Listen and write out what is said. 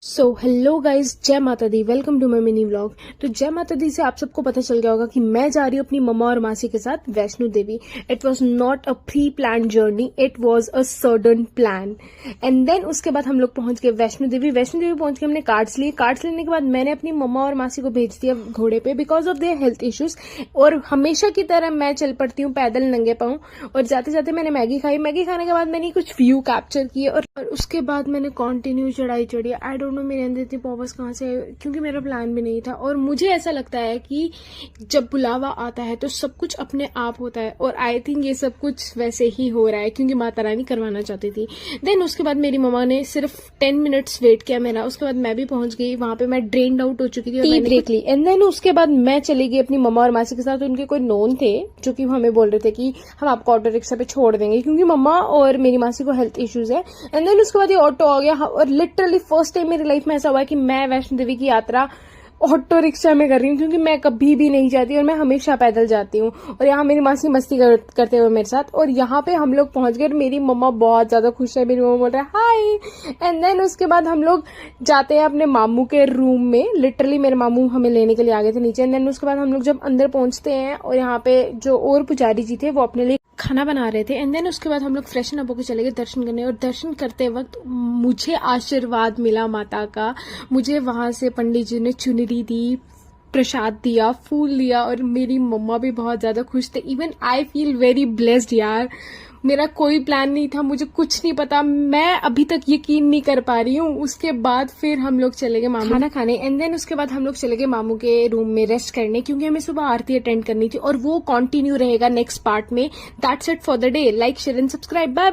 So hello guys, जय Mata Di. Welcome to my mini vlog. तो जय माता दी से आप सबको पता चल गया होगा कि मैं जा रही हूँ अपनी मम्मा और मासी के साथ Vaishno Devi. It was not a pre plan journey, it was a sudden plan. And then उसके बाद हम लोग पहुंच गए वैष्णो देवी। वैष्णो देवी पहुंच के हमने कार्ड्स लिए। कार्ड्स लेने के बाद मैंने अपनी मम्मा और मासी को भेज दिया घोड़े पे because of their health issues. और हमेशा की तरह मैं चल पड़ती हूँ पैदल नंगे पाँव। और जाते जाते मैंने मैगी खाई। मैगी खाने के बाद मैंने कुछ व्यू कैप्चर किए और उसके बाद मैंने कॉन्टिन्यू चढ़ाई चढ़ी। आई डोंट नो मेरे अंदर इतनी पावर्स कहाँ से, क्योंकि मेरा प्लान भी नहीं था। और मुझे ऐसा लगता है कि जब बुलावा आता है तो सब कुछ अपने आप होता है। और आई थिंक ये सब कुछ वैसे ही हो रहा है क्योंकि माता रानी करवाना चाहती थी। देन उसके बाद मेरी मम्मा ने सिर्फ 10 मिनट्स वेट किया मेरा। उसके बाद मैं भी पहुंच गई वहां पे। मैं ड्रेन्ड आउट हो चुकी थी और मैंने ब्रेक ली। एंड देन उसके बाद मैं चली गई अपनी मम्मा और मासी के साथ। उनके कोई नोन थे जो कि हमें बोल रहे थे कि हम आपको ऑटो रिक्शा पे छोड़ देंगे क्योंकि मम्मा और मेरी मासी को हेल्थ इश्यूज है। एंड देन उसके बाद ये ऑटो आ गया। और लिटरली फर्स्ट टाइम मेरी लाइफ में ऐसा हुआ है कि मैं वैष्णो देवी की यात्रा ऑटो रिक्शा में कर रही हूँ क्योंकि मैं कभी भी नहीं जाती और मैं हमेशा पैदल जाती हूँ। और यहाँ मेरी मासी मस्ती करते हुए मेरे साथ। और यहाँ पे हम लोग पहुंच गए। मेरी मम्मा बहुत ज्यादा खुश है। मेरी मम्मा बोल रहा है हाय। एंड देन उसके बाद हम लोग जाते हैं अपने मामू के रूम में। लिटरली मेरे मामू हमें लेने के लिए आ गए थे नीचे। एंड देन उसके बाद हम लोग जब अंदर पहुंचते हैं और यहाँ पे जो और पुजारी जी थे वो अपने लिए खाना बना रहे थे। एंड देन उसके बाद हम लोग फ्रेशन अप होकर चले गए दर्शन करने। और दर्शन करते वक्त मुझे आशीर्वाद मिला माता का। मुझे वहां से पंडित जी ने चुनरी दी, प्रसाद दिया, फूल दिया। और मेरी मम्मा भी बहुत ज्यादा खुश थे। Even I feel very blessed यार। मेरा कोई प्लान नहीं था, मुझे कुछ नहीं पता। मैं अभी तक यकीन नहीं कर पा रही हूँ। उसके बाद फिर हम लोग चले गए मामू खाना खाने। एंड देन उसके बाद हम लोग चले गए मामू के रूम में रेस्ट करने क्योंकि हमें सुबह आरती अटेंड करनी थी। और वो कंटिन्यू रहेगा नेक्स्ट पार्ट में। That's it for the day. Like share and subscribe. Bye bye.